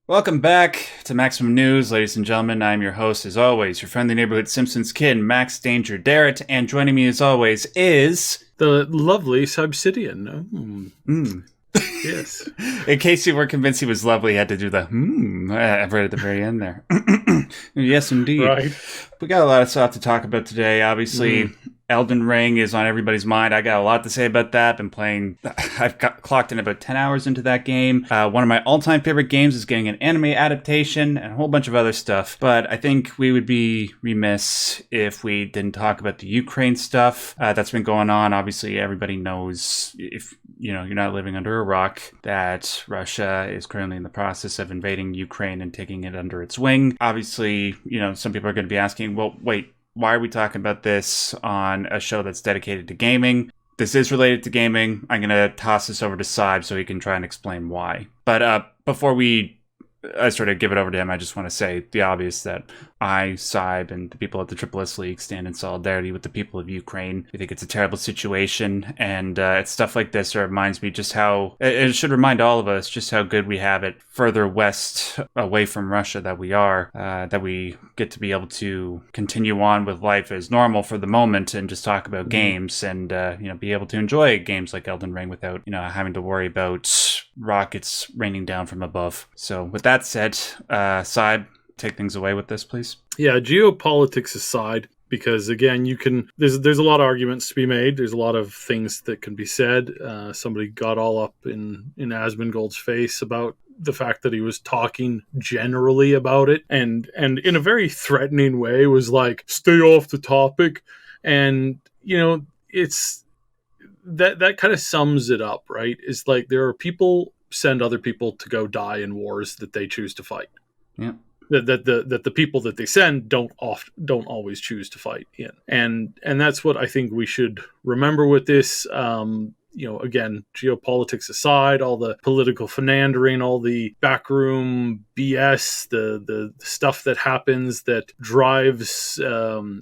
Welcome back to Maximum News, ladies and gentlemen. I'm your host, as always, your friendly neighborhood Simpsons kid, Max Derrat, and joining me, as always, is the lovely Sybsidian. Yes. In case you were convinced he was lovely, he had to do the right at the very end there. Yes, indeed. Right. We got a lot of stuff to talk about today. Obviously, Elden Ring is on everybody's mind. I got a lot to say about that. I've clocked in about 10 hours into that game. One of my all-time favorite games is getting an anime adaptation and a whole bunch of other stuff. But I think we would be remiss if we didn't talk about the Ukraine stuff that's been going on. Obviously, everybody knows, if you're not living under a rock, that Russia is currently in the process of invading Ukraine and taking it under its wing. Obviously, some people are going to be asking, well, wait, why are we talking about this on a show that's dedicated to gaming? This is related to gaming. I'm going to toss this over to Syb so he can try and explain why. But before I sort of give it over to him, I just want to say the obvious that I, Syb, and the people at the Triple S League stand in solidarity with the people of Ukraine. We think it's a terrible situation, and it's stuff like this that reminds me just how, it should remind all of us just how good we have it further west away from Russia that we are, that we get to be able to continue on with life as normal for the moment and just talk about games and, be able to enjoy games like Elden Ring without, having to worry about rockets raining down from above. So with that said, Syb, take things away with this, please. Yeah, geopolitics aside, because again, there's a lot of arguments to be made. There's a lot of things that can be said. Somebody got all up in Asmongold's face about the fact that he was talking generally about it and in a very threatening way was like, stay off the topic. And, it's that kind of sums it up, right? It's like there are people send other people to go die in wars that they choose to fight. Yeah. That the people that they send don't always choose to fight in, and that's what I think we should remember with this. Again, geopolitics aside, all the political philandering, all the backroom BS, the stuff that happens that drives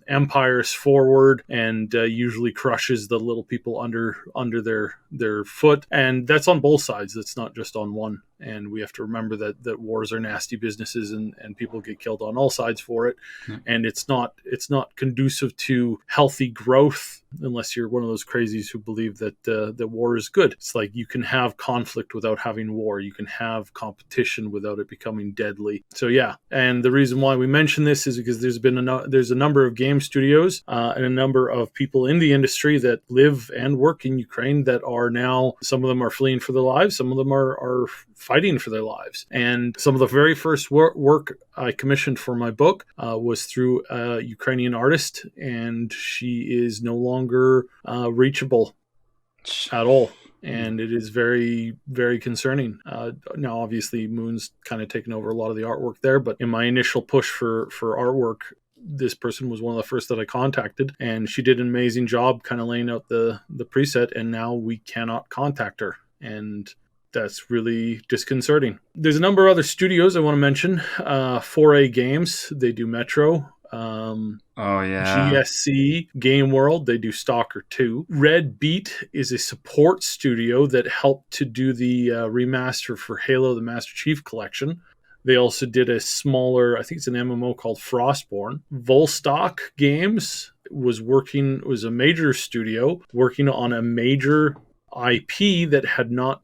empires forward and usually crushes the little people under their foot, and that's on both sides. It's not just on one. And we have to remember that wars are nasty businesses and people get killed on all sides for it. And it's not conducive to healthy growth unless you're one of those crazies who believe that war is good. It's like you can have conflict without having war. You can have competition without it becoming deadly. So yeah, and the reason why we mention this is because there's a number of game studios and a number of people in the industry that live and work in Ukraine that are now, some of them are fleeing for their lives, some of them are fighting for their lives. And some of the very first work I commissioned for my book was through a Ukrainian artist, and she is no longer reachable at all. And it is very, very concerning. Now, obviously, Moon's kind of taken over a lot of the artwork there, but in my initial push for artwork, this person was one of the first that I contacted, and she did an amazing job kind of laying out the preset, and now we cannot contact her. And that's really disconcerting. There's a number of other studios I want to mention. 4A Games, they do Metro. GSC Game World, they do Stalker 2. Red Beat is a support studio that helped to do the remaster for Halo the Master Chief Collection. They also did a smaller, I think it's an MMO called Frostborn. Volstock Games was a major studio working on a major IP that had not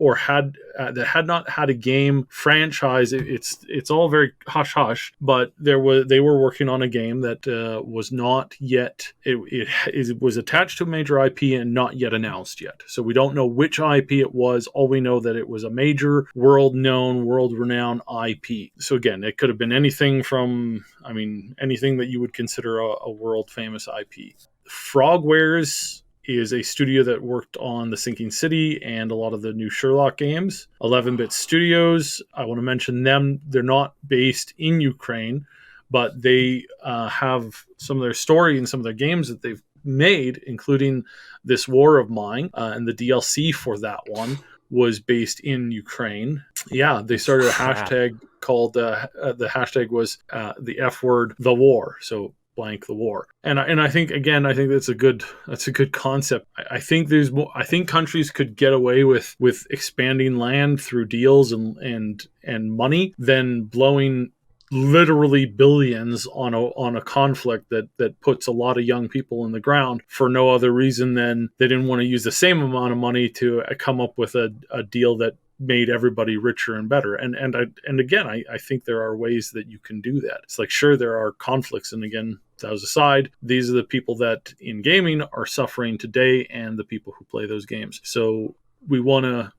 had a game franchise. It's all very hush hush, but they were working on a game that was not yet. It was attached to a major IP and not yet announced yet. So we don't know which IP it was. All we know that it was a major, world-renowned IP. So again, it could have been anything that you would consider a world-famous IP. Frogwares is a studio that worked on The Sinking City and a lot of the new Sherlock games. 11-Bit Studios, I want to mention them. They're not based in Ukraine, but they have some of their story and some of their games that they've made, including This War of Mine, and the DLC for that one was based in Ukraine. Yeah, they started a hashtag called, the hashtag was the F word, the war. So blank the war. And I think, again, I think that's a good concept. I think there's more. I think countries could get away with expanding land through deals and money than blowing literally billions on a conflict that puts a lot of young people in the ground for no other reason than they didn't want to use the same amount of money to come up with a deal that made everybody richer and better. And again, I think there are ways that you can do that. It's like, sure, there are conflicts, and again, those aside, these are the people that in gaming are suffering today and the people who play those games. So we want to,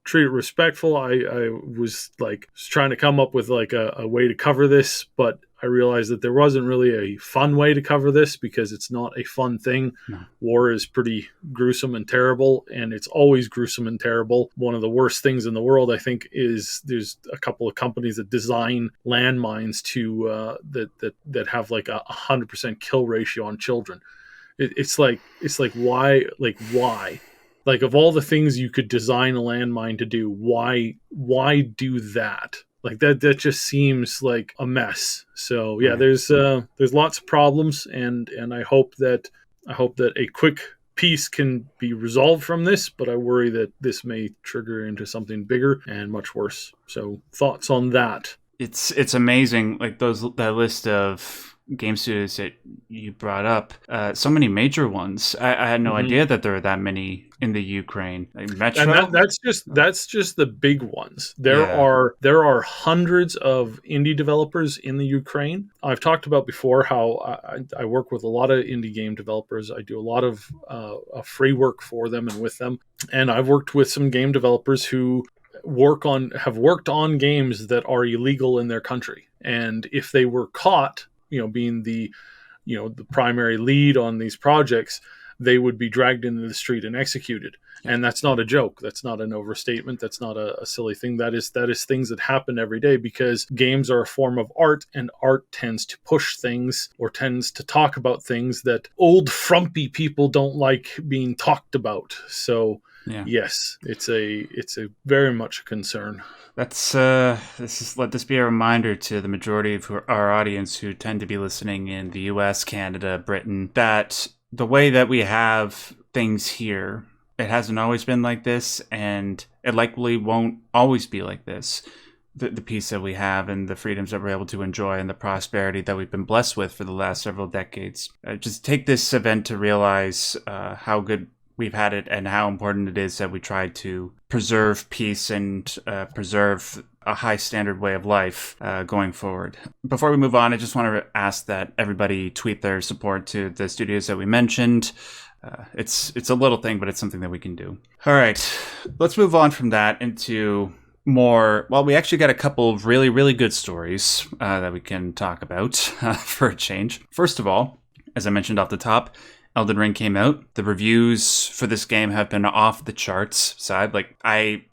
treat it respectful. I was trying to come up with a way to cover this, but I realized that there wasn't really a fun way to cover this because it's not a fun thing. No. War is pretty gruesome and terrible, and it's always gruesome and terrible. One of the worst things in the world, I think, is there's a couple of companies that design landmines to that have like a 100% kill ratio on children. It's like why? Like, of all the things you could design a landmine to do, why do that? Like that just seems like a mess. So yeah, there's lots of problems, and I hope that a quick peace can be resolved from this, but I worry that this may trigger into something bigger and much worse. So thoughts on that? It's amazing, like that list of game studios that you brought up, so many major ones. I had no idea that there were that many in the Ukraine. Like Metro, and that's just the big ones. There are hundreds of indie developers in the Ukraine. I've talked about before how I work with a lot of indie game developers. I do a lot of free work for them and with them, and I've worked with some game developers who have worked on games that are illegal in their country, and if they were caught, being the primary lead on these projects, they would be dragged into the street and executed. And that's not a joke. That's not an overstatement. That's not a silly thing. That is things that happen every day, because games are a form of art, and art tends to push things or tends to talk about things that old frumpy people don't like being talked about. So yes, it's a very much a concern. Let this be a reminder to the majority of our audience who tend to be listening in the US, Canada, Britain, that the way that we have things here, it hasn't always been like this, and it likely won't always be like this. The peace that we have and the freedoms that we're able to enjoy and the prosperity that we've been blessed with for the last several decades. Just take this event to realize how good we've had it and how important it is that we try to preserve peace and preserve a high standard way of life going forward. Before we move on, I just want to ask that everybody tweet their support to the studios that we mentioned. It's a little thing, but it's something that we can do. All right, let's move on from that into more. Well, we actually got a couple of really, really good stories that we can talk about for a change. First of all, as I mentioned off the top, Elden Ring came out. The reviews for this game have been off the charts side.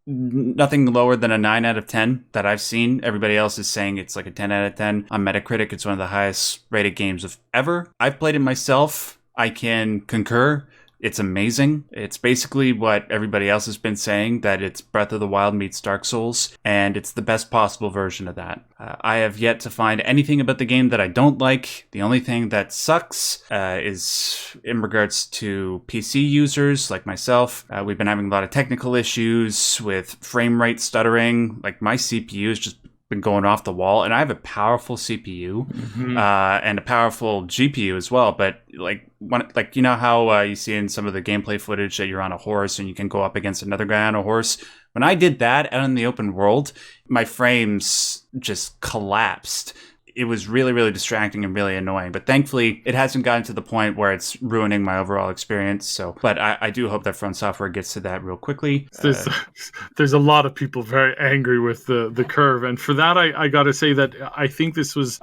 Nothing lower than a 9 out of 10 that I've seen. Everybody else is saying it's like a 10 out of 10. On Metacritic, it's one of the highest rated games of ever. I've played it myself. I can concur. It's amazing. It's basically what everybody else has been saying, that it's Breath of the Wild meets Dark Souls, and it's the best possible version of that. I have yet to find anything about the game that I don't like. The only thing that sucks is in regards to PC users like myself. We've been having a lot of technical issues with frame rate stuttering. Like, my CPU has just been going off the wall, and I have a powerful CPU and a powerful GPU as well, but you know how you see in some of the gameplay footage that you're on a horse and you can go up against another guy on a horse? When I did that out in the open world, my frames just collapsed. It was really, really distracting and really annoying. But thankfully, it hasn't gotten to the point where it's ruining my overall experience. But I do hope that From Software gets to that real quickly. There's a lot of people very angry with the curve, and for that, I got to say that I think this was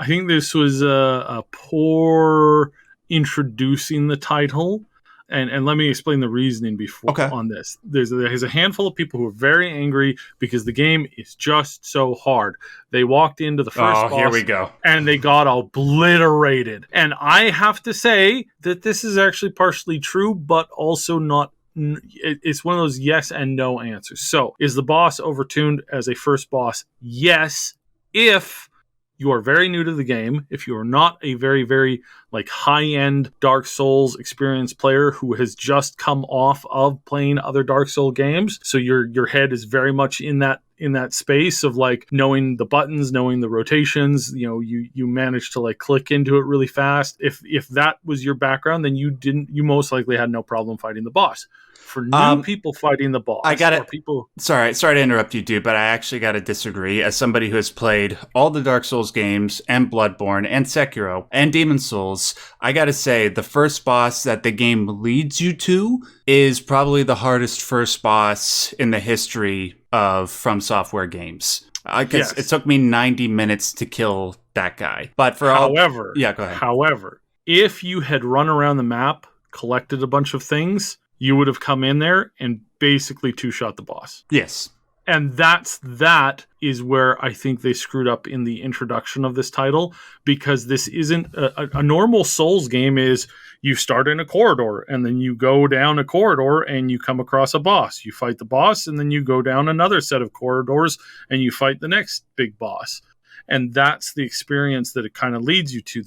a poor introducing the title. And let me explain the reasoning on this. There's a handful of people who are very angry because the game is just so hard. They walked into the first boss, here we go, and they got obliterated. And I have to say that this is actually partially true, but also not. It's one of those yes and no answers. So, is the boss overtuned as a first boss? Yes, if you are very new to the game, if you are not a very, very like high-end Dark Souls experienced player who has just come off of playing other Dark Soul games, so your head is very much in that space of like knowing the buttons, knowing the rotations, you managed to like click into it really fast. If that was your background, then you most likely had no problem fighting the boss. For new people fighting the boss, I got it. People. Sorry to interrupt you, dude, but I actually got to disagree. As somebody who has played all the Dark Souls games and Bloodborne and Sekiro and Demon Souls, I got to say the first boss that the game leads you to is probably the hardest first boss in the history of From Software games. Yes. It took me 90 minutes to kill that guy. But However, yeah, go ahead. However, if you had run around the map, collected a bunch of things, you would have come in there and basically two-shot the boss. Yes. And that is where I think they screwed up in the introduction of this title, because this isn't a normal Souls game. Is you start in a corridor and then you go down a corridor and you come across a boss. You fight the boss and then you go down another set of corridors and you fight the next big boss. And that's the experience that it kind of leads you to.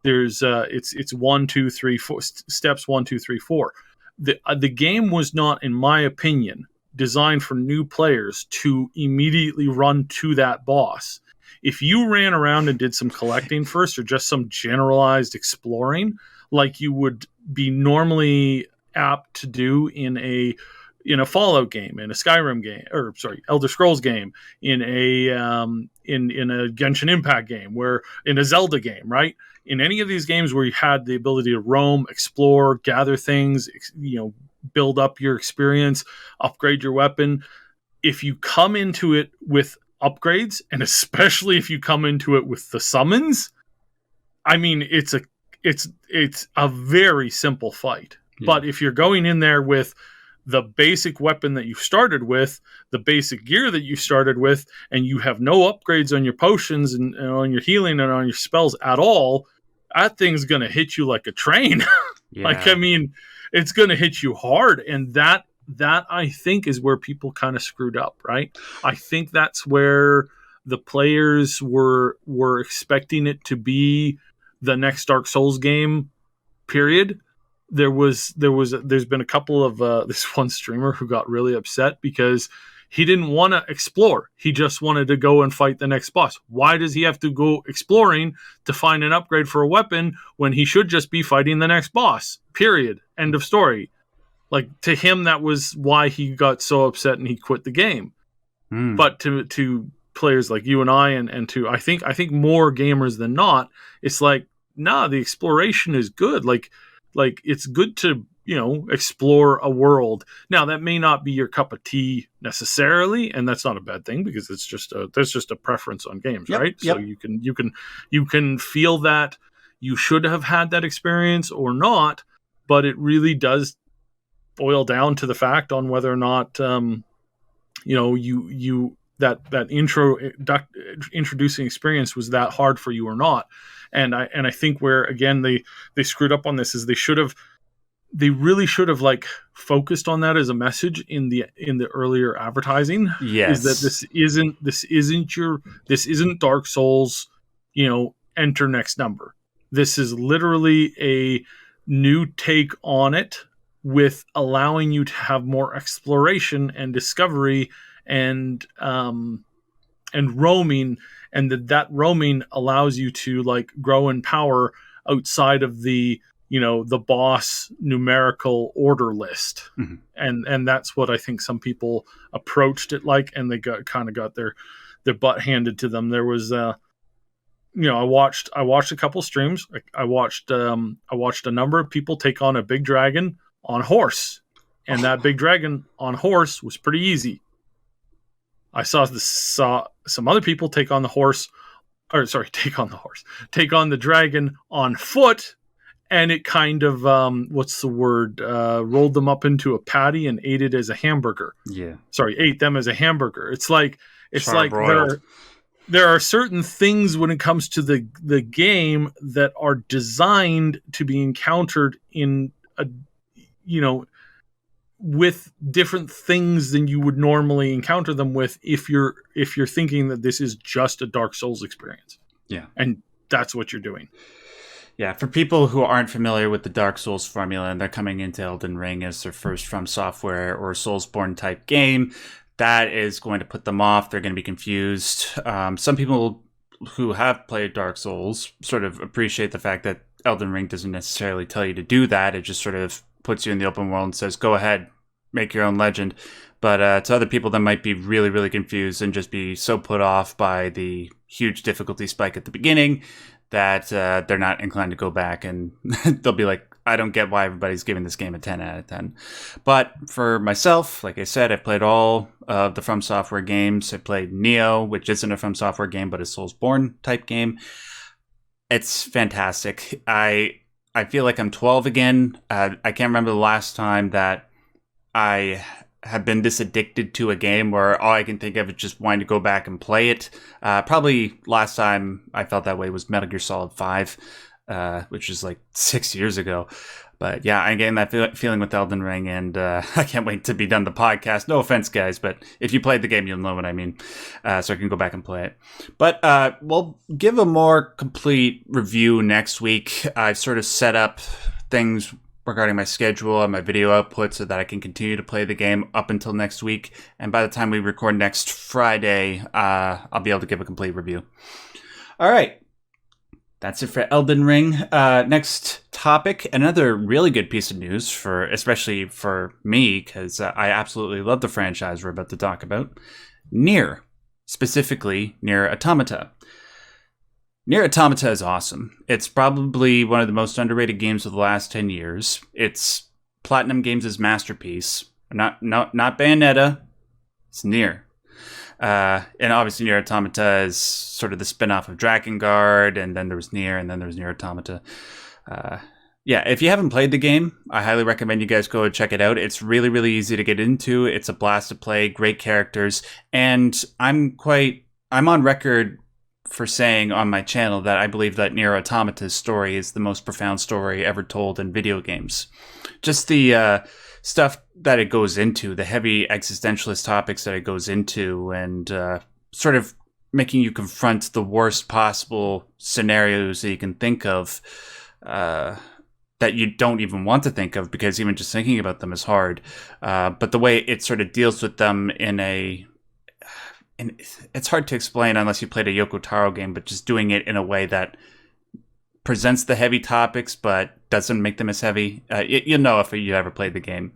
It's 1, 2, 3, 4 steps. 1, 2, 3, 4. The game was not, in my opinion, designed for new players to immediately run to that boss. If you ran around and did some collecting first, or just some generalized exploring, like you would be normally apt to do in a Fallout game, in a Skyrim game, or sorry, Elder Scrolls game, in a Genshin Impact game, where in a Zelda game, right? In any of these games where you had the ability to roam, explore, gather things, build up your experience, upgrade your weapon. If you come into it with upgrades, and especially if you come into it with the summons, I mean, it's a very simple fight. Yeah. But if you're going in there with the basic weapon that you started with, the basic gear that you started with, and you have no upgrades on your potions and on your healing and on your spells at all, that thing's going to hit you like a train. Yeah. Like, I mean, it's going to hit you hard. And that I think is where people kind of screwed up, right? I think that's where the players were expecting it to be the next Dark Souls game, period. There's been a couple of this one streamer who got really upset because he didn't want to explore. He just wanted to go and fight the next boss. Why does he have to go exploring to find an upgrade for a weapon when he should just be fighting the next boss? Period. End of story. Like, to him, that was why he got so upset and he quit the game. But to players like you and I, and to I think more gamers than not, it's like, nah, the exploration is good. Like it's good to explore a world. Now, that may not be your cup of tea necessarily, and that's not a bad thing, because it's just there's just a preference on games, right? Yep. So you can feel that you should have had that experience or not, but it really does boil down to the fact on whether or not introducing experience was that hard for you or not. And I think where, again, they screwed up on this is they really should have like focused on that as a message in the earlier advertising. Yes. Is that this isn't Dark Souls, enter next number. This is literally a new take on it, with allowing you to have more exploration and discovery and roaming, and that roaming allows you to like grow in power outside of the boss numerical order list. Mm-hmm. And that's what I think some people approached it like, and they got their butt handed to them. There was I watched a couple streams. I watched a number of people take on a big dragon on horse, and that big dragon on horse was pretty easy. I saw some other people take on the dragon on foot, and it kind of rolled them up into a patty and ate it as a hamburger. Yeah. Ate them as a hamburger. It's like there are certain things when it comes to the game that are designed to be encountered in with different things than you would normally encounter them with if you're thinking that this is just a Dark Souls experience. Yeah. And that's what you're doing. Yeah, for people who aren't familiar with the Dark Souls formula and they're coming into Elden Ring as their first From Software or Soulsborne type game, that is going to put them off. They're going to be confused. Some people who have played Dark Souls sort of appreciate the fact that Elden Ring doesn't necessarily tell you to do that. It just sort of puts you in the open world and says, go ahead, make your own legend. But to other people that might be really, really confused and just be so put off by the huge difficulty spike at the beginning that they're not inclined to go back, and they'll be like, I don't get why everybody's giving this game a 10 out of 10. But for myself, like I said, I've played all of the From Software games. I played Nioh, which isn't a From Software game, but a Soulsborne type game. It's fantastic. I feel like I'm 12 again. I can't remember the last time that I have been this addicted to a game where all I can think of is just wanting to go back and play it. Probably last time I felt that way was Metal Gear Solid 5, which is like 6 years ago. But yeah, I'm getting that feeling with Elden Ring, and I can't wait to be done the podcast. No offense, guys, but if you played the game, you'll know what I mean. So I can go back and play it. But we'll give a more complete review next week. I've sort of set up things regarding my schedule and my video output so that I can continue to play the game up until next week. And by the time we record next Friday, I'll be able to give a complete review. All right. That's it for Elden Ring. Next topic, another really good piece of news, especially for me, because I absolutely love the franchise we're about to talk about. NieR, specifically NieR Automata. NieR Automata is awesome. It's probably one of the most underrated games of the last 10 years. It's Platinum Games' masterpiece. Not Bayonetta, it's NieR. And obviously NieR Automata is sort of the spin-off of Drakengard, and then there was NieR, and then there was NieR Automata. Yeah, if you haven't played the game, I highly recommend you guys go and check it out. It's really, really easy to get into. It's a blast to play, great characters, and I'm on record for saying on my channel that I believe that NieR Automata's story is the most profound story ever told in video games. Just the stuff that it goes into, the heavy existentialist topics that it goes into, and sort of making you confront the worst possible scenarios that you can think of, that you don't even want to think of, because even just thinking about them is hard. But the way it sort of deals with them and it's hard to explain unless you played a Yoko Taro game, but just doing it in a way that presents the heavy topics but doesn't make them as heavy. You'll know if you ever played the game.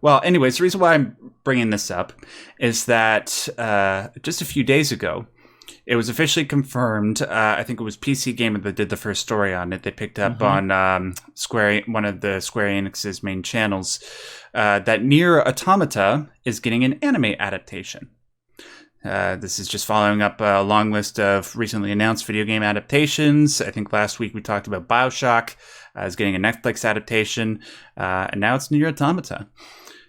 Well, anyways, the reason why I'm bringing this up is that just a few days ago, it was officially confirmed. I think it was PC Gamer that did the first story on it. They picked up on one of the Square Enix's main channels, that NieR Automata is getting an anime adaptation. This is just following up a long list of recently announced video game adaptations. I think last week we talked about BioShock is getting a Netflix adaptation, and now it's NieR Automata.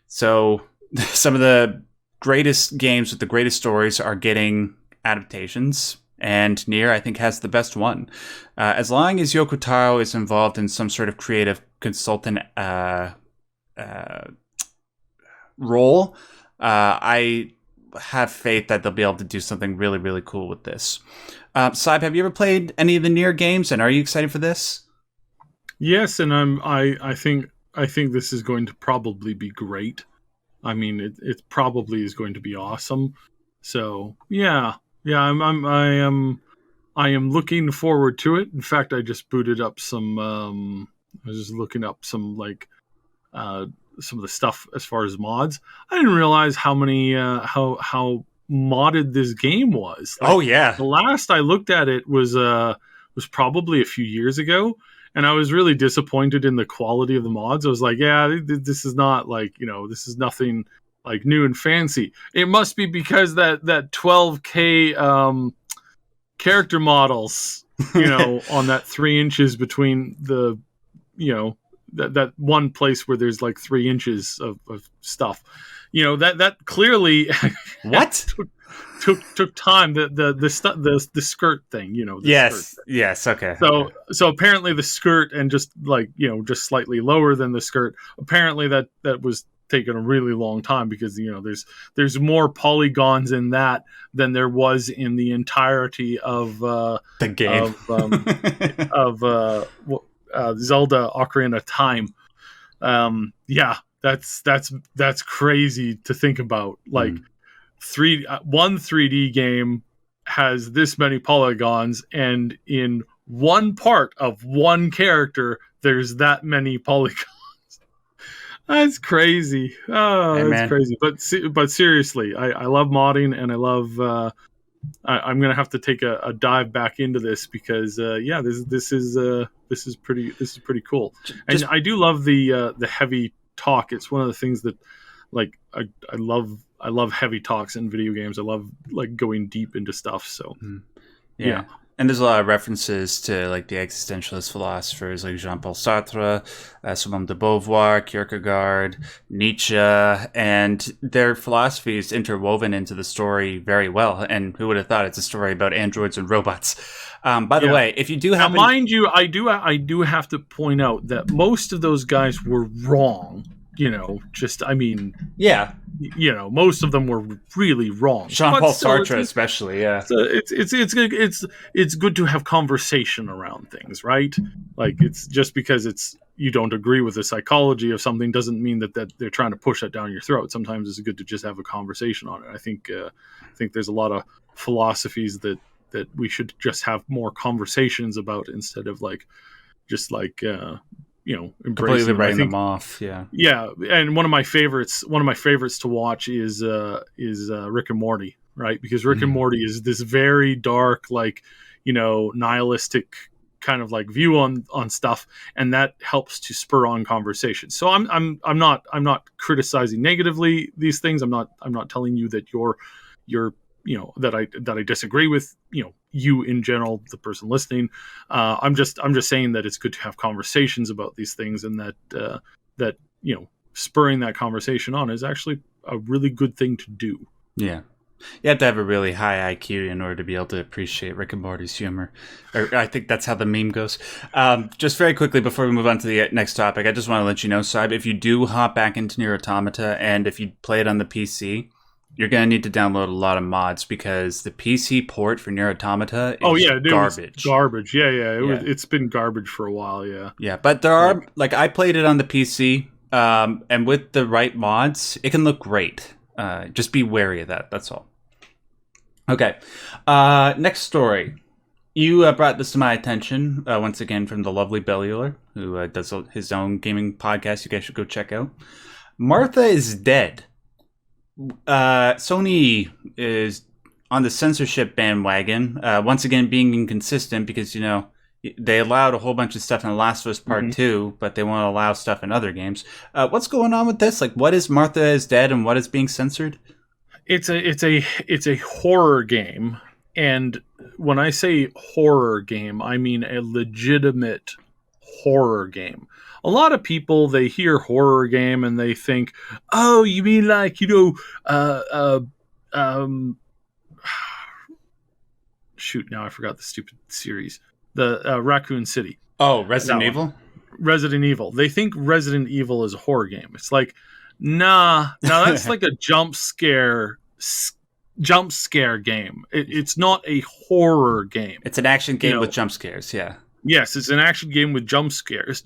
So some of the greatest games with the greatest stories are getting adaptations, and NieR, I think, has the best one. As long as Yoko Taro is involved in some sort of creative consultant role, I have faith that they'll be able to do something really, really cool with this. Syb, have you ever played any of the NieR games, and are you excited for this? Yes, and I think this is going to probably be great. I mean, it probably is going to be awesome. So yeah, I am looking forward to it. In fact, I just booted up some. I was just looking up some some of the stuff as far as mods. I didn't realize how many how modded this game was. Oh yeah, the last I looked at it was probably a few years ago, and I was really disappointed in the quality of the mods. I was like, yeah, this is not this is nothing like new and fancy. It must be because that 12K character models, on that 3 inches between the that one place where there's like 3 inches of stuff, that clearly what took time. The skirt thing, yes, okay. So apparently the skirt, and just slightly lower than the skirt, apparently that was taken a really long time because there's more polygons in that than there was in the entirety of the game of Zelda Ocarina of Time. That's crazy to think about. Like one 3D game has this many polygons, and in one part of one character there's that many polygons. That's crazy. Oh, that's crazy. But seriously, I love modding, and I love. I'm gonna have to take a dive back into this because this is pretty cool. And I do love the heavy talk. It's one of the things that like I love heavy talks in video games. I love like going deep into stuff. So yeah. And there's a lot of references to like the existentialist philosophers like Jean-Paul Sartre, Simone de Beauvoir, Kierkegaard, Nietzsche, and their philosophy is interwoven into the story very well. And who would have thought it's a story about androids and robots? By the way, if you do have, mind you, I do have to point out that most of those guys were wrong. Most of them were really wrong. Jean-Paul Sartre, especially, yeah. So it's good to have conversation around things, right? Like, it's just because you don't agree with the psychology of something doesn't mean that they're trying to push that down your throat. Sometimes it's good to just have a conversation on it. I think there's a lot of philosophies that we should just have more conversations about instead of completely writing them off. Yeah. And one of my favorites to watch is Rick and Morty, right? Because Rick and Morty is this very dark, nihilistic kind of like view on stuff, and that helps to spur on conversation. So I'm not criticizing negatively these things. I'm not telling you that you're that I disagree with you in general, the person listening. I'm just saying that it's good to have conversations about these things, and that spurring that conversation on is actually a really good thing to do. Yeah. You have to have a really high IQ in order to be able to appreciate Rick and Morty's humor. Or I think that's how the meme goes. Just very quickly before we move on to the next topic, I just want to let you know, Syb, if you do hop back into NieR Automata, and if you play it on the PC, you're going to need to download a lot of mods because the PC port for NieR Automata is garbage. Garbage. Yeah. It's been garbage for a while, yeah. Yeah, but there are, I played it on the PC, and with the right mods, it can look great. Just be wary of that, that's all. Okay, next story. You brought this to my attention, once again, from the lovely Bellular, who does his own gaming podcast you guys should go check out. Martha is dead. Sony is on the censorship bandwagon, once again being inconsistent because, they allowed a whole bunch of stuff in The Last of Us Part 2, but they won't allow stuff in other games. What's going on with this? Like, what is Martha is Dead and what is being censored? It's a horror game, and when I say horror game, I mean a legitimate horror game. A lot of people, they hear horror game and they think, oh, you mean shoot, now I forgot the stupid series. The Raccoon City. Oh, Resident Evil? Resident Evil. They think Resident Evil is a horror game. It's like, nah, that's like a jump scare game. It's not a horror game. It's an action game with jump scares, yeah. Yes, it's an action game with jump scares.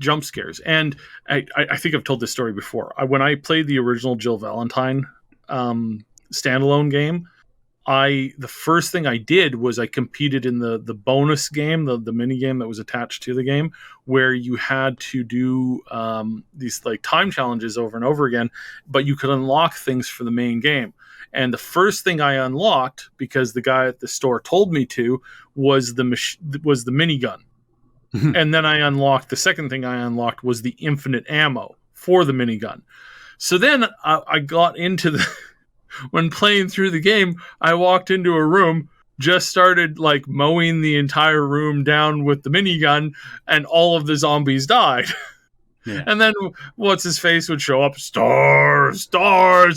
And I think I've told this story before. When I played the original Jill Valentine standalone game, the first thing I did was I competed in the bonus game, the mini game that was attached to the game, where you had to do these like time challenges over and over again, but you could unlock things for the main game. And the first thing I unlocked, because the guy at the store told me to, was the minigun. And then the second thing I unlocked was the infinite ammo for the minigun. So then I got into when playing through the game, I walked into a room, just started like mowing the entire room down with the minigun, and all of the zombies died. Yeah. And then what's his face would show up, stars,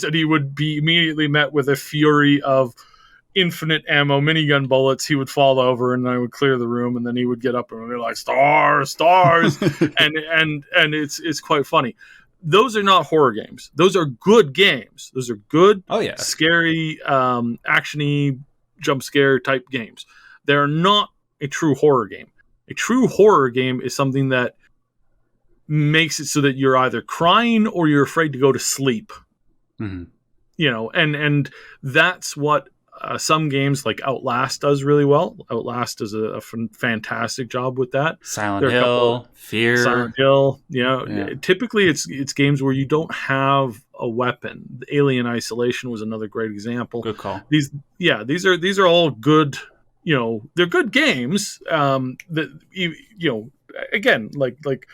and he would be immediately met with a fury of infinite ammo minigun bullets. He would fall over and I would clear the room, and then he would get up and be like, stars. and it's quite funny. those are not horror games. Those are good games. Those are good, Oh yeah. scary, actiony, jump scare type games. They're not a true horror game. A true horror game is something that makes it so that you're either crying or you're afraid to go to sleep. Mm-hmm. You know, and that's what some games like Outlast does really well. Outlast does a fantastic job with that. Silent Hill, Fear. Silent Hill, typically it's games where you don't have a weapon. Alien Isolation was another great example. Good call. These are all good. You know, they're good games. That again, like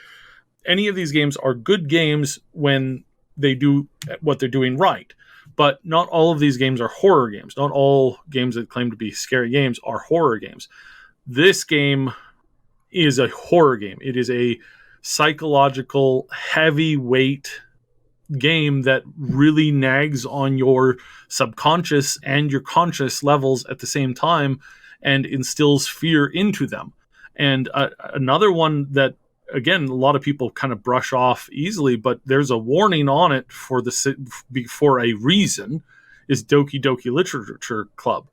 any of these games are good games when they do what they're doing right. But not all of these games are horror games. Not all games that claim to be scary games are horror games. This game is a horror game. It is a psychological, heavyweight game that really nags on your subconscious and your conscious levels at the same time and instills fear into them. And another one that, again, a lot of people kind of brush off easily, but there's a warning on it for a reason, is Doki Doki Literature Club.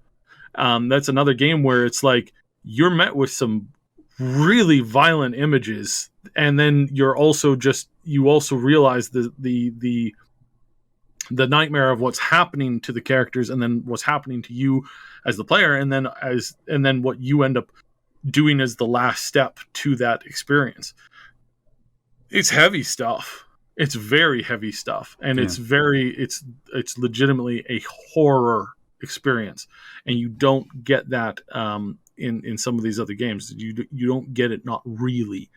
That's another game where it's like you're met with some really violent images, and then you also realize the nightmare of what's happening to the characters, and then what's happening to you as the player, and then what you end up doing as the last step to that experience. It's heavy stuff. It's very heavy stuff, and it's legitimately a horror experience, and you don't get that in some of these other games. You don't get it, not really.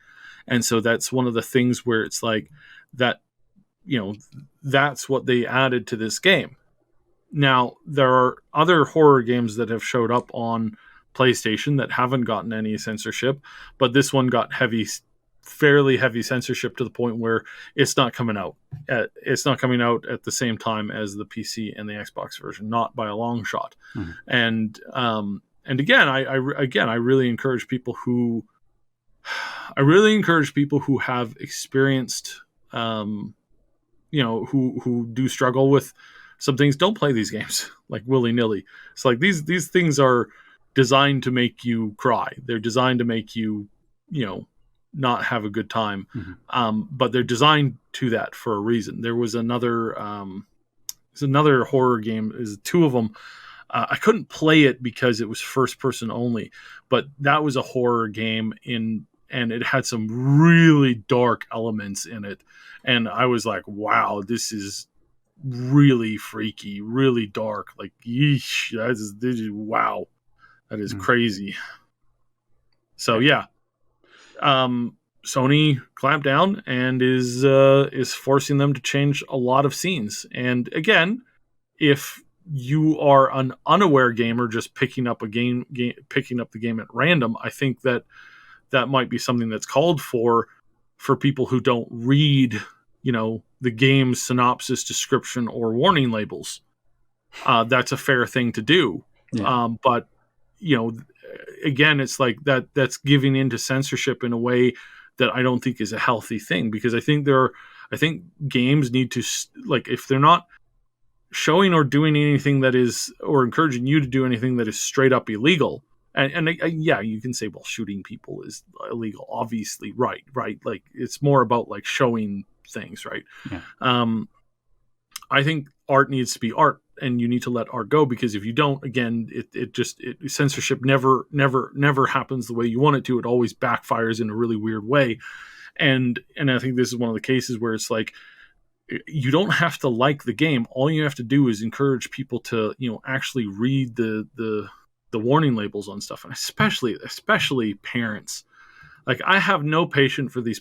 And so that's one of the things where it's like that, that's what they added to this game. Now, there are other horror games that have showed up on PlayStation that haven't gotten any censorship, but this one got fairly heavy censorship to the point where it's not coming out. It's not coming out at the same time as the PC and the Xbox version, not by a long shot. Mm-hmm. And again, I really encourage people who have experienced, who do struggle with some things. Don't play these games like willy-nilly. It's like these things are designed to make you cry. They're designed to make you, not have a good time. Mm-hmm. But they're designed to that for a reason. There was another horror game. There's two of them. I couldn't play it because it was first person only, but that was a horror game and it had some really dark elements in it. And I was like, wow, this is really freaky, really dark. Like, yeesh, wow. That is crazy. So yeah. Sony clamped down and is forcing them to change a lot of scenes. And again, if you are an unaware gamer just picking up the game at random, I think that might be something that's called for people who don't read, the game's synopsis, description, or warning labels. That's a fair thing to do. Yeah. But again, it's like that's giving into censorship in a way that I don't think is a healthy thing, because I think games need to, like, if they're not showing or doing anything that is, or encouraging you to do anything that is straight up illegal. And yeah, you can say, well, shooting people is illegal. Obviously. Right. Like, it's more about like showing things. Right. Yeah. I think art needs to be art, and you need to let art go, because if you don't, again, censorship never happens the way you want it to. It always backfires in a really weird way. And I think this is one of the cases where it's like, you don't have to like the game. All you have to do is encourage people to, actually read the warning labels on stuff. And especially parents. Like, I have no patience for these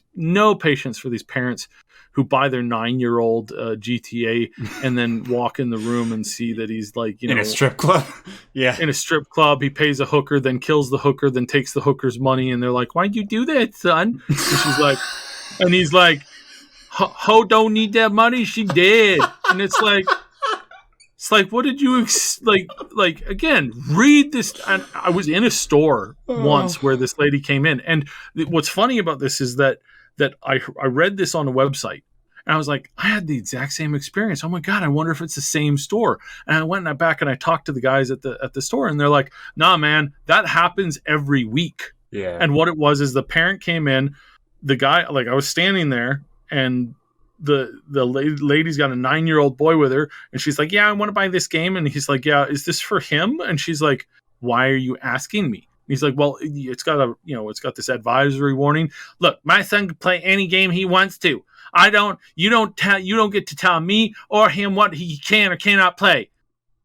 parents who buy their 9-year-old GTA and then walk in the room and see that he's like, in a strip club. Yeah. In a strip club, he pays a hooker, then kills the hooker, then takes the hooker's money. And they're like, why'd you do that, son? And she's like, and he's like, ho don't need that money. She did. And it's like, what did you like again, read this. And I was in a store once where this lady came in, and what's funny about this is that I read this on a website, And I was like, I had the exact same experience. Oh my God, I wonder if it's the same store. And I went back and I talked to the guys at the store, and they're like, nah, man, that happens every week. Yeah. And what it was is the parent came in, the guy, like I was standing there, and the lady's got a 9-year-old boy with her, and she's like, yeah, I want to buy this game. And he's like, yeah, is this for him? And she's like, why are you asking me? And he's like, well, it's got this advisory warning. Look, my son can play any game he wants to. You don't get to tell me or him what he can or cannot play.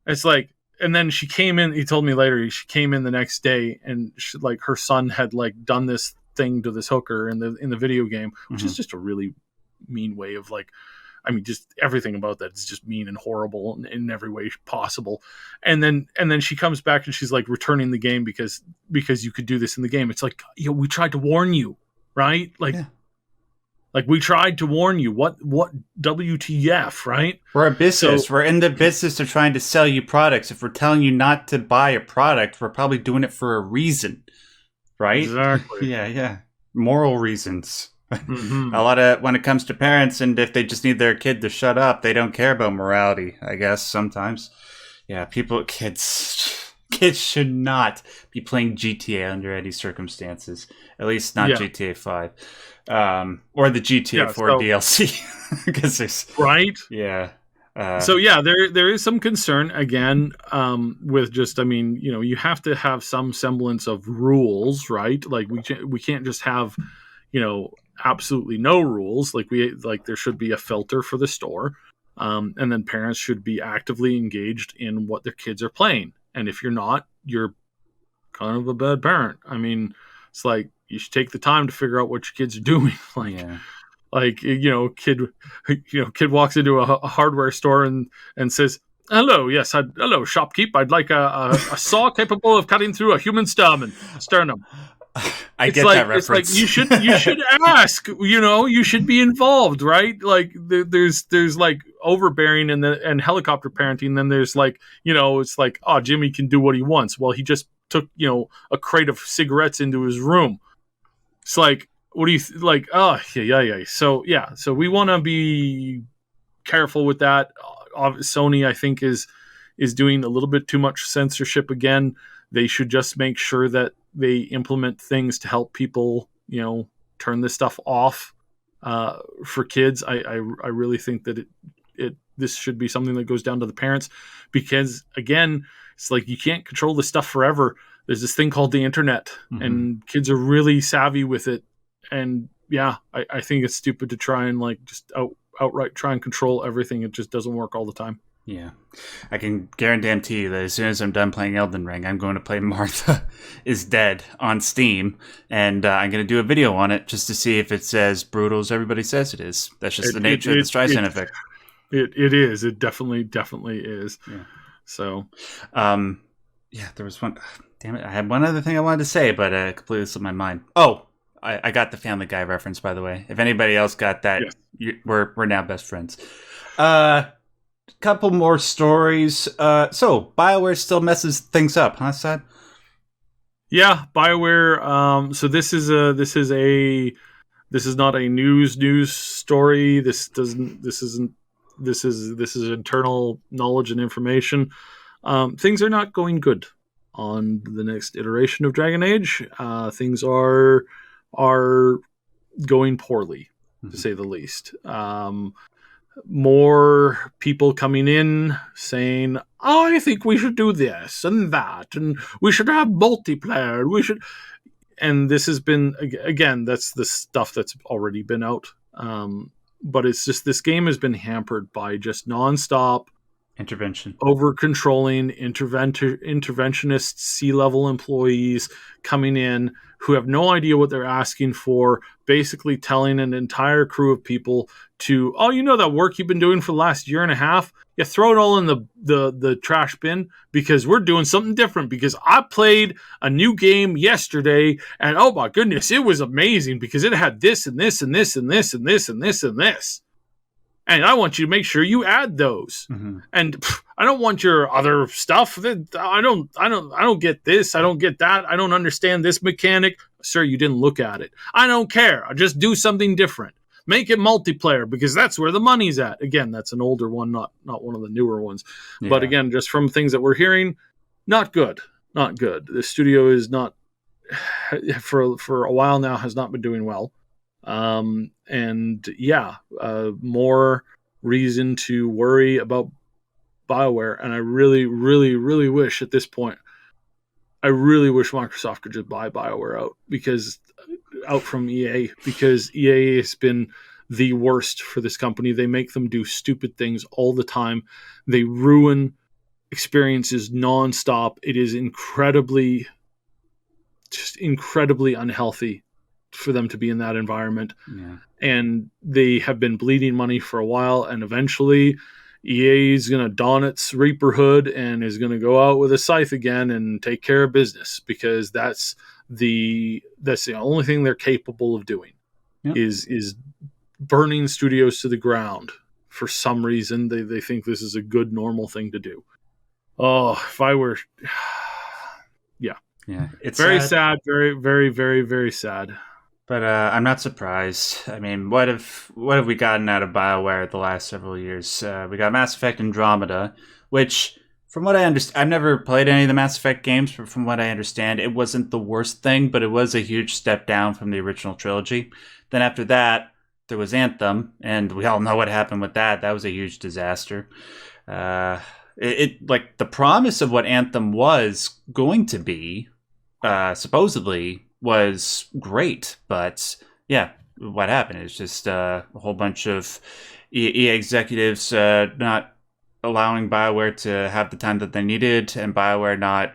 It's like, and then she came in, he told me later, she came in the next day, and she, like, her son had like done this thing to this hooker in the video game, which is just a really mean way of, like, I mean, just everything about that is just mean and horrible in every way possible. And then she comes back and she's like returning the game because you could do this in the game. It's like, we tried to warn you, right? Like, like we tried to warn you. What WTF, right? We're a business. We're in the business of trying to sell you products. If we're telling you not to buy a product, we're probably doing it for a reason, right? Exactly. Yeah. Moral reasons. A lot of, when it comes to parents, and if they just need their kid to shut up, they don't care about morality, I guess, sometimes. Yeah, kids should not be playing GTA under any circumstances. At least not GTA 5. Or the GTA 4 DLC. Because there's... Right? Yeah. So yeah, there is some concern again with just, I mean, you have to have some semblance of rules, right? Like we can't just have, absolutely no rules. Like there should be a filter for the store, and then parents should be actively engaged in what their kids are playing. And if you're not, you're kind of a bad parent. I mean, it's like you should take the time to figure out what your kids are doing. Kid walks into a hardware store and says, hello, hello, shopkeep. I'd like a saw capable of cutting through a human sternum. I get that reference. It's like you should ask. You should be involved, right? Like there's like overbearing and helicopter parenting. Then there's like it's like, oh, Jimmy can do what he wants. Well, he just took a crate of cigarettes into his room. It's like, what do you like? Oh, yeah. So we want to be careful with that. Sony, I think, is doing a little bit too much censorship again. They should just make sure that they implement things to help people, turn this stuff off for kids. I really think that this should be something that goes down to the parents, because again, it's like you can't control this stuff forever. There's this thing called the internet, and kids are really savvy with it. And yeah, I think it's stupid to try and like just outright try and control everything. It just doesn't work all the time. Yeah, I can guarantee you that as soon as I'm done playing Elden Ring, I'm going to play Martha is Dead on Steam, and I'm going to do a video on it just to see if it's as brutal as everybody says it is. That's just the nature of the Streisand effect. It is. It definitely is. Yeah. So, there was one. Damn it! I had one other thing I wanted to say, but completely slipped my mind. Oh, I got the Family Guy reference, by the way. If anybody else got that, yes. We're now best friends. Couple more stories. So BioWare still messes things up, huh, Sad? Yeah, BioWare. So this is not a news story. This is internal knowledge and information. Things are not going good on the next iteration of Dragon Age. Things are going poorly, to say the least. More people coming in saying, oh, I think we should do this and that, and we should have multiplayer. And this has been, again, that's the stuff that's already been out. But it's just, this game has been hampered by just nonstop intervention, over controlling interventionist C-level employees coming in who have no idea what they're asking for, basically telling an entire crew of people to, oh, that work you've been doing for the last year and a half, you throw it all in the trash bin, because we're doing something different, because I played a new game yesterday and oh my goodness, it was amazing because it had this and this and this and this and this and this and this. And I want you to make sure you add those. And I don't want your other stuff. I don't get this. I don't get that. I don't understand this mechanic. Sir, you didn't look at it. I don't care. I just do something different. make it multiplayer because that's where the money's at. Again, that's an older one, not one of the newer ones. Yeah. But again, just from things that we're hearing, not good. Not good. The studio is not, for a while now, has not been doing well. More reason to worry about BioWare. And I really, really, really wish at this point, I really wish Microsoft could just buy BioWare out from EA, because EA has been the worst for this company. They make them do stupid things all the time. They ruin experiences nonstop. It is incredibly unhealthy for them to be in that environment. Yeah. And they have been bleeding money for a while, and eventually EA is going to don its Reaper hood and is going to go out with a scythe again and take care of business, because that's the only thing they're capable of doing. Yep. is burning studios to the ground. For some reason, they think this is a good, normal thing to do. Oh, if I were... Yeah, it's very sad. Very, very, very, very sad. But I'm not surprised. I mean, what have we gotten out of BioWare the last several years? We got Mass Effect Andromeda, which, from what I understand, I've never played any of the Mass Effect games, but from what I understand, it wasn't the worst thing, but it was a huge step down from the original trilogy. Then after that, there was Anthem, and we all know what happened with that. That was a huge disaster. Like, the promise of what Anthem was going to be, supposedly, was great, but yeah, what happened is just a whole bunch of EA executives not allowing BioWare to have the time that they needed, and BioWare not,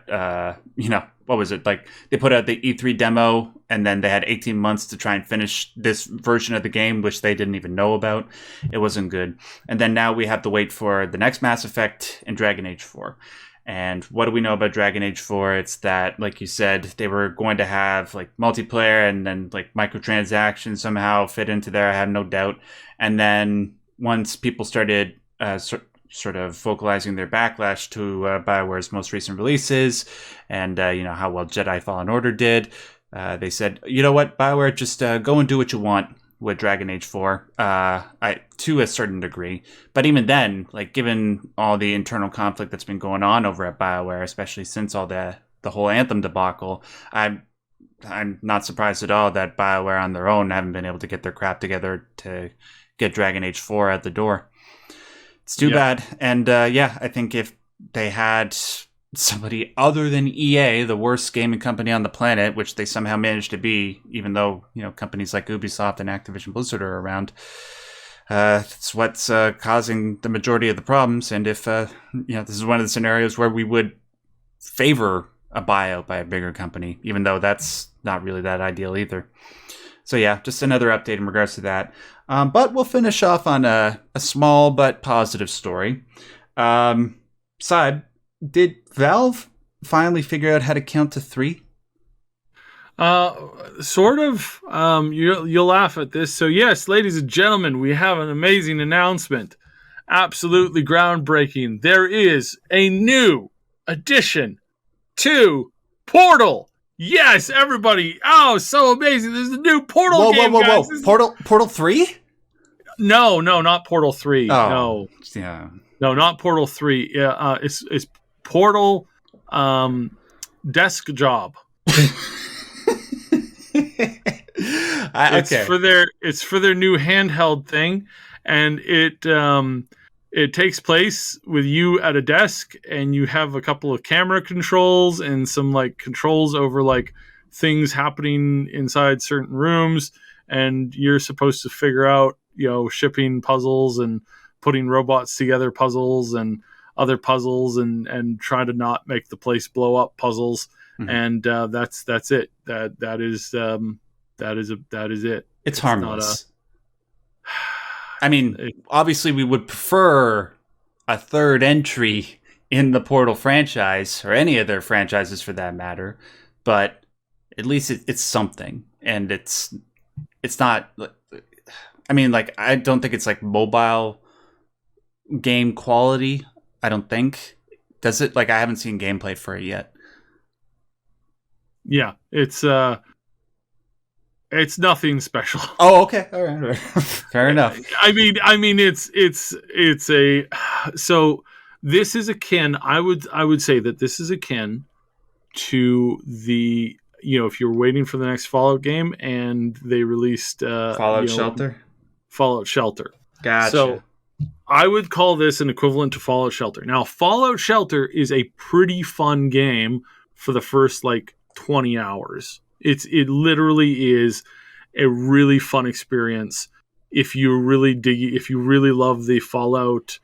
what was it? Like, they put out the E3 demo, and then they had 18 months to try and finish this version of the game, which they didn't even know about. It wasn't good. And then now we have to wait for the next Mass Effect and Dragon Age 4. And what do we know about Dragon Age 4? It's that, like you said, they were going to have like multiplayer and then like microtransactions somehow fit into there, I have no doubt. And then once people started sort of vocalizing their backlash to BioWare's most recent releases and, how well Jedi Fallen Order did, they said, you know what, BioWare, just go and do what you want with Dragon Age 4, to a certain degree. But even then, like, given all the internal conflict that's been going on over at BioWare, especially since all the whole Anthem debacle, I'm not surprised at all that BioWare on their own haven't been able to get their crap together to get Dragon Age 4 out the door. It's too bad. And I think if they had somebody other than EA, the worst gaming company on the planet, which they somehow managed to be, even though, companies like Ubisoft and Activision Blizzard are around, it's what's causing the majority of the problems. And if, this is one of the scenarios where we would favor a buyout by a bigger company, even though that's not really that ideal either. So yeah, just another update in regards to that. But we'll finish off on a small but positive story. Syb, did Valve finally figure out how to count to 3? Sort of. You'll laugh at this. So yes, ladies and gentlemen, we have an amazing announcement. Absolutely groundbreaking. There is a new addition to Portal. Yes, everybody. Oh, so amazing. There's a new Portal game, guys. Portal 3? No, not Portal 3. Oh, no. Yeah. No, not Portal 3. Yeah, it's Portal Desk Job. It's for their new handheld thing, and it takes place with you at a desk, and you have a couple of camera controls and some like controls over like things happening inside certain rooms, and you're supposed to figure out, shipping puzzles and putting robots together puzzles and other puzzles and try to not make the place blow up puzzles. Mm-hmm. And that's it. That is it. It's harmless. Obviously we would prefer a third entry in the Portal franchise, or any of their franchises for that matter, but at least it's something. And it's not, I don't think it's like mobile game quality. I don't think. Does it? I haven't seen gameplay for it yet. Yeah, it's It's nothing special. Oh, okay. All right. Fair enough. I mean, it's a so this is akin. I would say that this is akin to the if you're waiting for the next Fallout game and they released Fallout Shelter. Fallout Shelter. Gotcha. So I would call this an equivalent to Fallout Shelter. Now, Fallout Shelter is a pretty fun game for the first 20 hours. It literally is a really fun experience if you really love the Fallout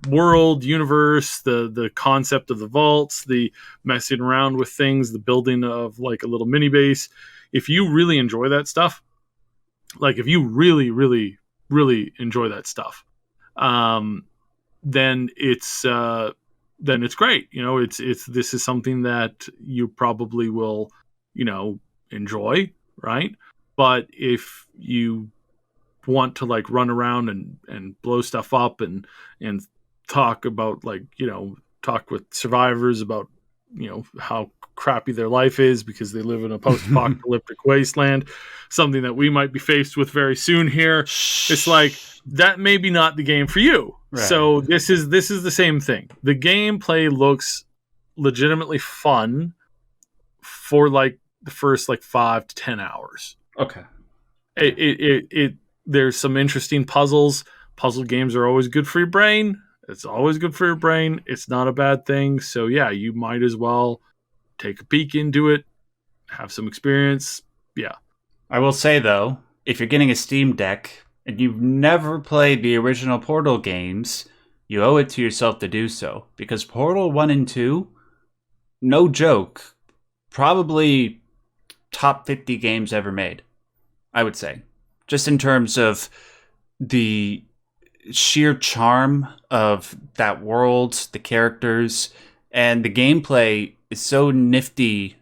world, universe, the concept of the vaults, the messing around with things, the building of a little mini base. If you really enjoy that stuff, if you really, really, really enjoy that stuff, then it's great. This is something that you probably will, enjoy, right? But if you want to run around and blow stuff up and talk about talk with survivors about how crappy their life is because they live in a post-apocalyptic wasteland, something that we might be faced with very soon here, it's that may be not the game for you. Right. So this is the same thing. The gameplay looks legitimately fun for the first 5 to 10 hours. Okay. There's some interesting puzzles. Puzzle games are always good for your brain. It's always good for your brain. It's not a bad thing. So yeah, you might as well take a peek into it, have some experience. Yeah. I will say though, if you're getting a Steam Deck and you've never played the original Portal games, you owe it to yourself to do so. Because Portal 1 and 2, no joke, probably top 50 games ever made, I would say. Just in terms of the sheer charm of that world, the characters, and the gameplay is so nifty.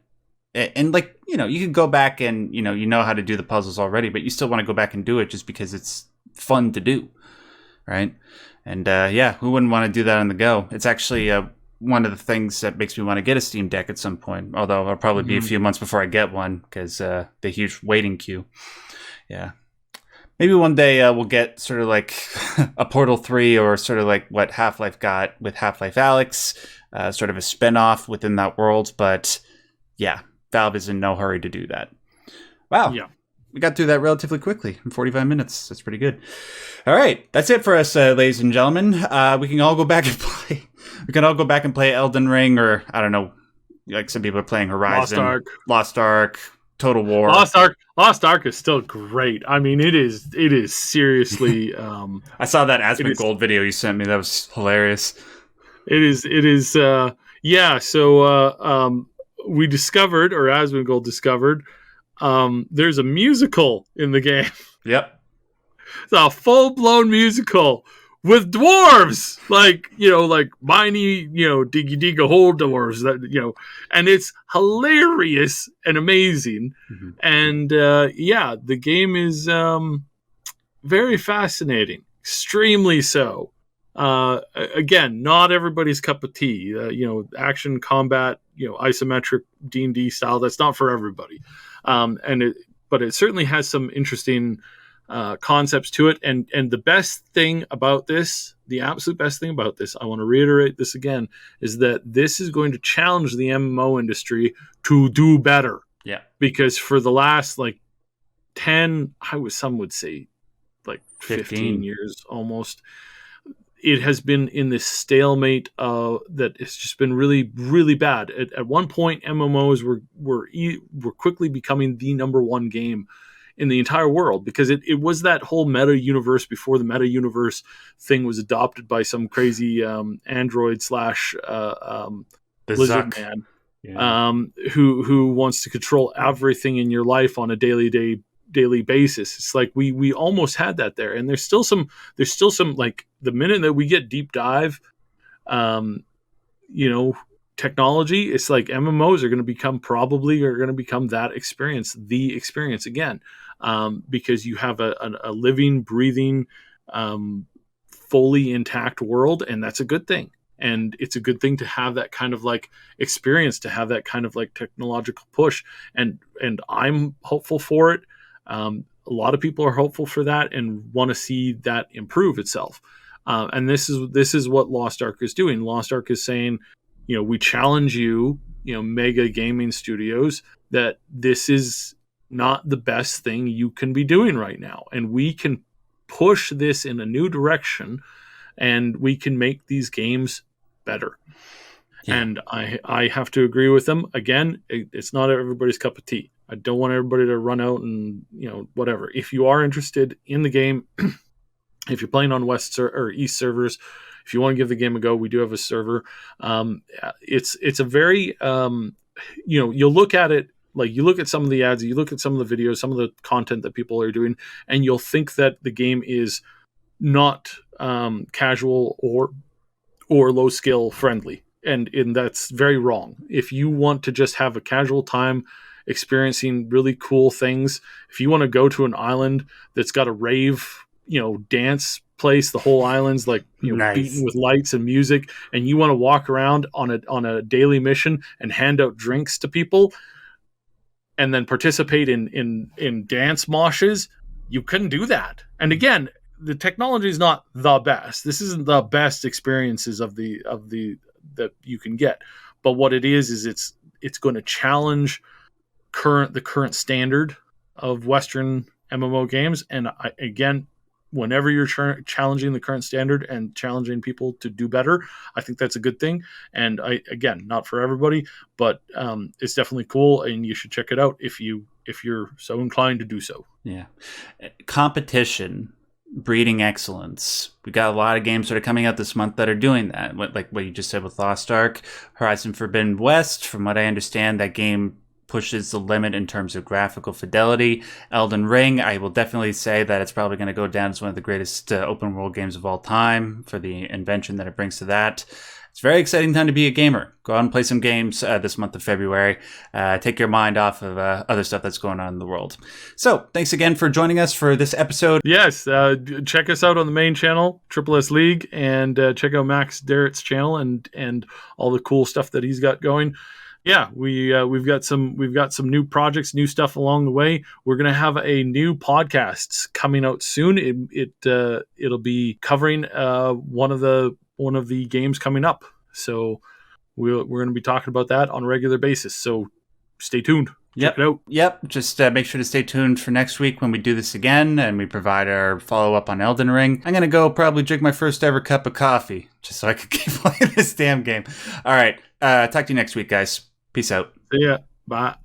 And you can go back and, you know how to do the puzzles already, but you still want to go back and do it just because it's fun to do, right? And who wouldn't want to do that on the go? It's actually one of the things that makes me want to get a Steam Deck at some point, although I'll probably be a few months before I get one because the huge waiting queue. Yeah. Maybe one day we'll get sort of a Portal 3 or sort of what Half-Life got with Half-Life Alyx, sort of a spin-off within that world. But yeah, Valve is in no hurry to do that. Wow. Yeah. We got through that relatively quickly in 45 minutes. That's pretty good. All right. That's it for us, ladies and gentlemen. We can all go back and play. We can all go back and play Elden Ring, or I don't know, some people are playing Horizon. Lost Ark. Total War. Lost Ark is still great. I mean, it is seriously. I saw that Asmongold video you sent me. That was hilarious. It is. Yeah. So we discovered, or Asmongold discovered, there's a musical in the game. Yep. It's a full-blown musical with dwarves, like miney, diggy digga hole dwarves, that and it's hilarious and amazing. Mm-hmm. And the game is very fascinating, extremely so. Again, not everybody's cup of tea. Action combat, isometric D&D style. That's not for everybody. But it certainly has some interesting concepts to it, and the best thing about this, the absolute best thing about this, I want to reiterate this again, is that this is going to challenge the MMO industry to do better. Yeah, because for the last 10, some would say 15 years almost, it has been in this stalemate that it's just been really, really bad. At one point, MMOs were quickly becoming the number one game in the entire world, because it was that whole meta universe before the meta universe thing was adopted by some crazy android / lizard man, who wants to control everything in your life on a daily basis. It's we almost had that there, and there's still some the minute that we get deep dive technology, it's MMOs are going to become that experience, the experience again, because you have a living, breathing, fully intact world, and that's a good thing. And it's a good thing to have that kind of like experience, to have that kind of like technological push. And I'm hopeful for it. A lot of people are hopeful for that and want to see that improve itself. And this is what Lost Ark is doing. Lost Ark is saying, we challenge you, mega gaming studios, that this is not the best thing you can be doing right now. And we can push this in a new direction, and we can make these games better. Yeah. And I have to agree with them. Again, it's not everybody's cup of tea. I don't want everybody to run out and, whatever. If you are interested in the game, if you're playing on West or East servers, if you want to give the game a go, we do have a server. It's a very, you'll look at it, like you look at some of the ads, you look at some of the videos, some of the content that people are doing, and you'll think that the game is not casual or low skill friendly. And that's very wrong. If you want to just have a casual time experiencing really cool things, if you want to go to an island that's got a rave, dance place, the whole island's like, nice, beaten with lights and music, and you want to walk around on a daily mission and hand out drinks to people and then participate in dance moshes, you couldn't do that. And again, the technology is not the best. This isn't the best experiences of the that you can get. But what it is it's going to challenge the current standard of Western MMO games. And again, whenever you're challenging the current standard and challenging people to do better, I think that's a good thing. And again, not for everybody, but it's definitely cool, and you should check it out if you're so inclined to do so. Yeah, competition breeding excellence. We got a lot of games that are coming out this month that are doing that. Like what you just said with Lost Ark, Horizon Forbidden West. From what I understand, that game pushes the limit in terms of graphical fidelity. Elden Ring, I will definitely say that it's probably going to go down as one of the greatest open world games of all time for the invention that it brings to that. It's a very exciting time to be a gamer. Go out and play some games this month of February. Take your mind off of other stuff that's going on in the world. So, thanks again for joining us for this episode. Yes, check us out on the main channel, Triple S League, and check out Max Derrat's channel and all the cool stuff that he's got going. Yeah, we've got some new projects, new stuff along the way. We're gonna have a new podcast coming out soon. It'll be covering one of the games coming up. So we're going to be talking about that on a regular basis. So stay tuned. Check it out. Yep. Just make sure to stay tuned for next week when we do this again and we provide our follow-up on Elden Ring. I'm going to go probably drink my first ever cup of coffee just so I can keep playing this damn game. All right. Talk to you next week, guys. Peace out. See ya. Bye.